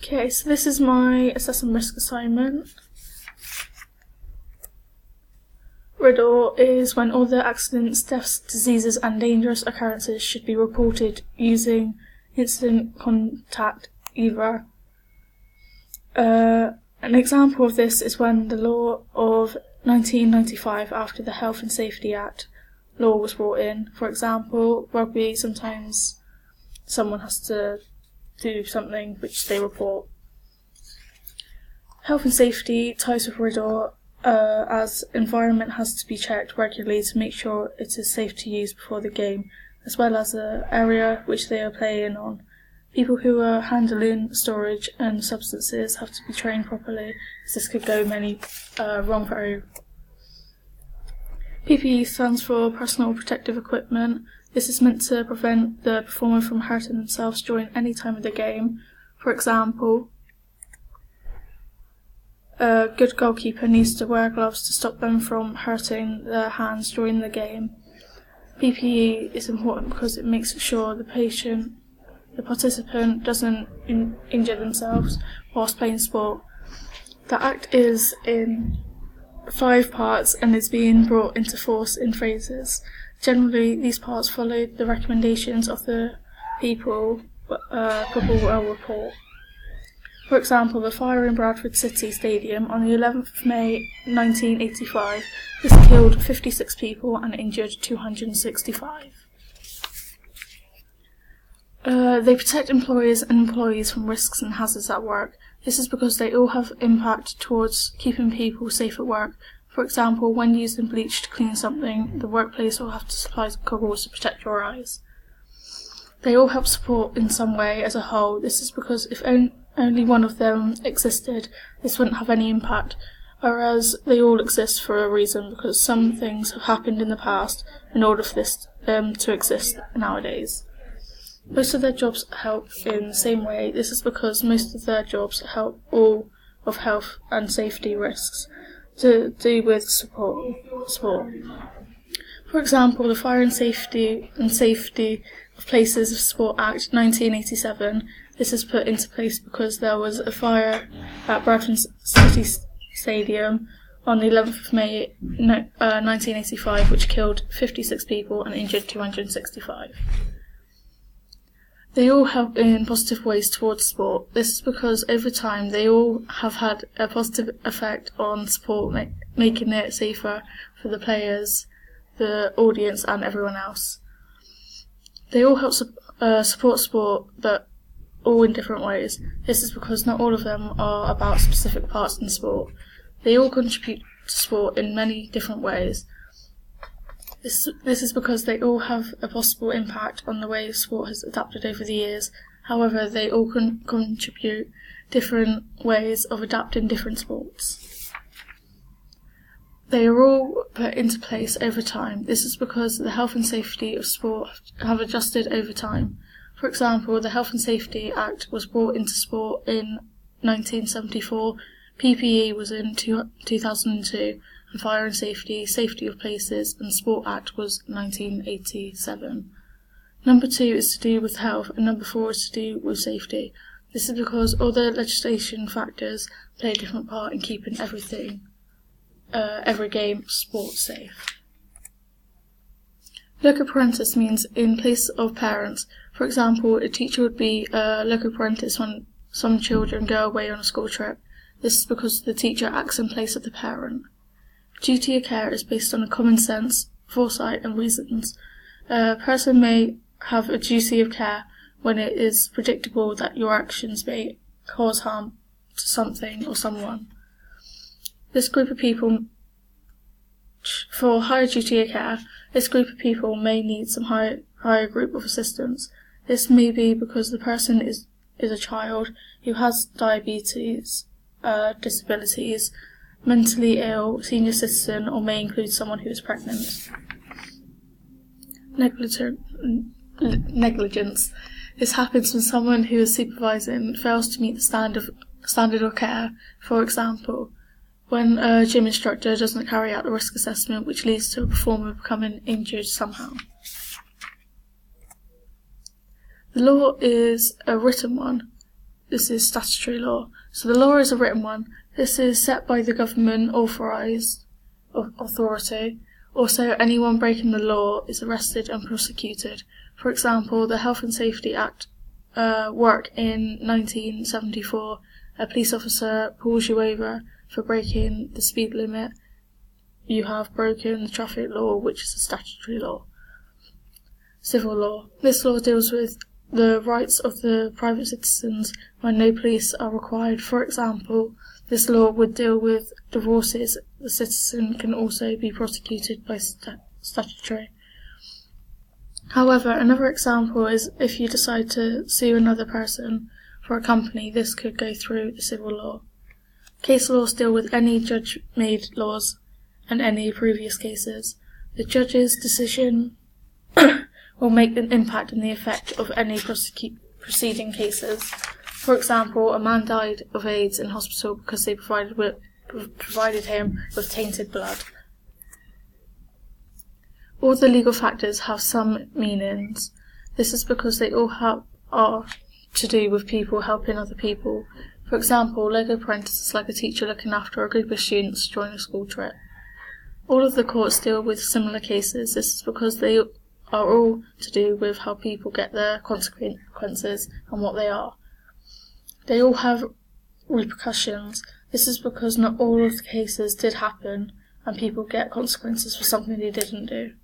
Okay, so this is my assess and risk assignment. Riddle is when all the accidents, deaths, diseases and dangerous occurrences should be reported using incident contact either. An example of this is when the law of 1995, after the Health and Safety Act law was brought in. For example, rugby, sometimes someone has to do something which they report. Health and safety ties with Riddle, as environment has to be checked regularly to make sure it is safe to use before the game, as well as the area which they are playing on. People who are handling storage and substances have to be trained properly, as this could go wrong very. PPE stands for Personal Protective Equipment. This is meant to prevent the performer from hurting themselves during any time of the game. For example, a good goalkeeper needs to wear gloves to stop them from hurting their hands during the game. PPE is important because it makes sure the participant doesn't injure themselves whilst playing sport. The act is in 5 parts and is being brought into force in phases. Generally, these parts follow the recommendations of the people will report. For example, the fire in Bradford City Stadium on the 11th of May 1985, this killed 56 people and injured 265. They protect employers and employees from risks and hazards at work. This is because they all have impact towards keeping people safe at work. For example, when using bleach to clean something, the workplace will have to supply goggles to protect your eyes. They all help support in some way as a whole. This is because if only one of them existed, this wouldn't have any impact, whereas they all exist for a reason, because some things have happened in the past in order for this to exist nowadays. Most of their jobs help in the same way. This is because most of their jobs help all of health and safety risks to do with sport. For example, the Fire and Safety of Places of Sport Act 1987. This is put into place because there was a fire at Bradford City Stadium on the 11th of May 1985, which killed 56 people and injured 265. They all help in positive ways towards sport. This is because over time they all have had a positive effect on sport, making it safer for the players, the audience and everyone else. They all help support sport, but all in different ways. This is because not all of them are about specific parts in sport. They all contribute to sport in many different ways. This is because they all have a possible impact on the way sport has adapted over the years. However, they all contribute different ways of adapting different sports. They are all put into place over time. This is because the health and safety of sport have adjusted over time. For example, the Health and Safety Act was brought into sport in 1974, PPE was in 2002, and Fire and Safety of Places and Sport Act was 1987. Number 2 is to do with health, and number 4 is to do with safety. This is because all the legislation factors play a different part in keeping every game sport safe. Loco-parentis means in place of parents. For example, a teacher would be a loco-parentis when some children go away on a school trip. This is because the teacher acts in place of the parent. Duty of care is based on a common sense, foresight and reasons. A person may have a duty of care when it is predictable that your actions may cause harm to something or someone. This group of people, for higher duty of care, this group of people may need some higher group of assistance. This may be because the person is a child who has diabetes, disabilities, mentally ill, senior citizen, or may include someone who is pregnant. Negligence. This happens when someone who is supervising fails to meet the standard of care. For example, when a gym instructor doesn't carry out the risk assessment, which leads to a performer becoming injured somehow. The law is a written one. this is statutory law. So the law is a written one. This is set by the government authorised authority. Also, anyone breaking the law is arrested and prosecuted. For example, the Health and Safety Act work in 1974. A police officer pulls you over for breaking the speed limit. You have broken the traffic law, which is a statutory law. Civil law. This law deals with the rights of the private citizens when no police are required. For example, this law would deal with divorces. The citizen can also be prosecuted by statutory. However, another example is if you decide to sue another person for a company, this could go through the civil law. Case laws deal with any judge-made laws and any previous cases. The judge's decision will make an impact in the effect of any preceding cases. For example, a man died of AIDS in hospital because they provided him with tainted blood. All the legal factors have some meanings. This is because they all are to do with people helping other people. For example, Lego Apprentice is like a teacher looking after a group of students during a school trip. All of the courts deal with similar cases. This is because they are all to do with how people get their consequences and what they are. They all have repercussions. This is because not all of the cases did happen and people get consequences for something they didn't do.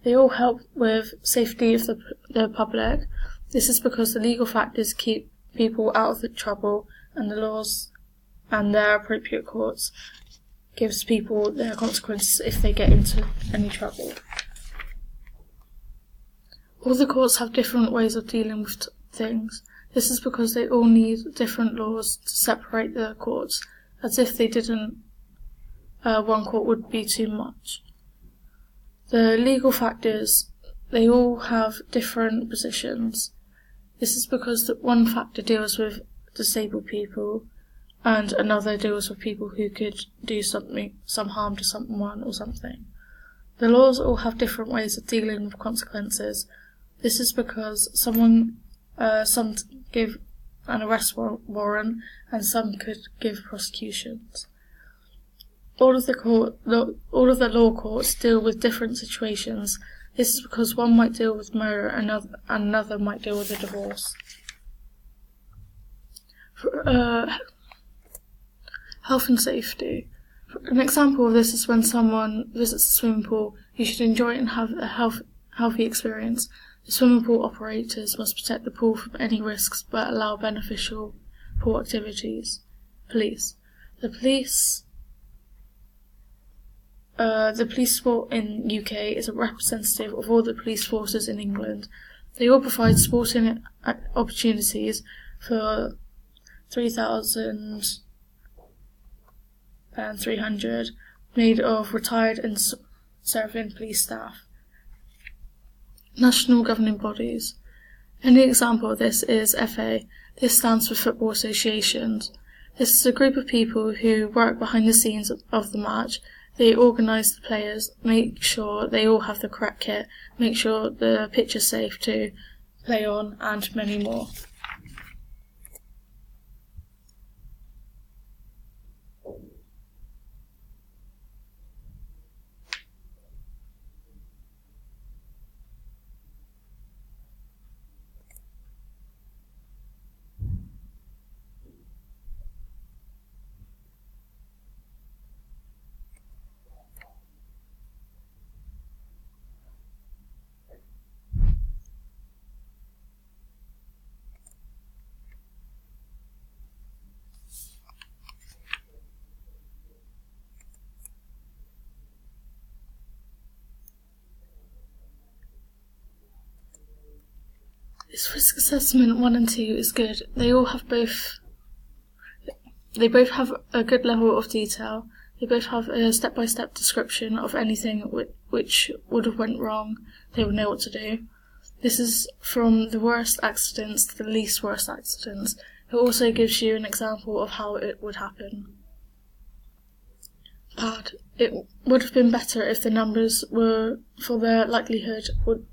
They all help with safety of the public. This is because the legal factors keep people out of the trouble, and the laws and their appropriate courts gives people their consequences if they get into any trouble. All the courts have different ways of dealing with things. This is because they all need different laws to separate the courts, as if they didn't, one court would be too much. The legal factors, they all have different positions. This is because that one factor deals with disabled people and another deals with people who could do some harm to someone or something. The laws all have different ways of dealing with consequences. This is because some give an arrest warrant and some could give prosecutions. All of the law courts deal with different situations. This is because one might deal with murder and another might deal with a divorce. Health and safety. An example of this is when someone visits a swimming pool. You should enjoy it and have a healthy experience. The swimming pool operators must protect the pool from any risks but allow beneficial pool activities. Police. The police force in UK is a representative of all the police forces in England. They all provide sporting opportunities for 3,300 made of retired and serving police staff. National governing bodies. An example of this is FA. This stands for Football Associations. This is a group of people who work behind the scenes of the match. They organise the players, make sure they all have the correct kit, make sure the pitch is safe to play on, and many more. This risk assessment 1 and 2 is good. They both have a good level of detail. They both have a step-by-step description of anything which would have went wrong. They would know what to do. This is from the worst accidents to the least worst accidents. It also gives you an example of how it would happen. Bad. It would have been better if the numbers were for their likelihood would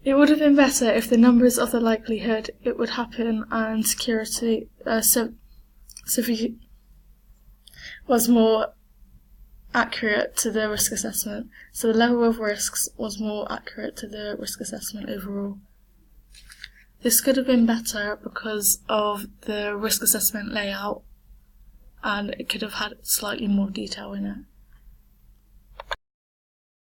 It would have been better if the numbers of the likelihood it would happen and severity was more accurate to the risk assessment, so the level of risks was more accurate to the risk assessment overall. This could have been better because of the risk assessment layout, and it could have had slightly more detail in it.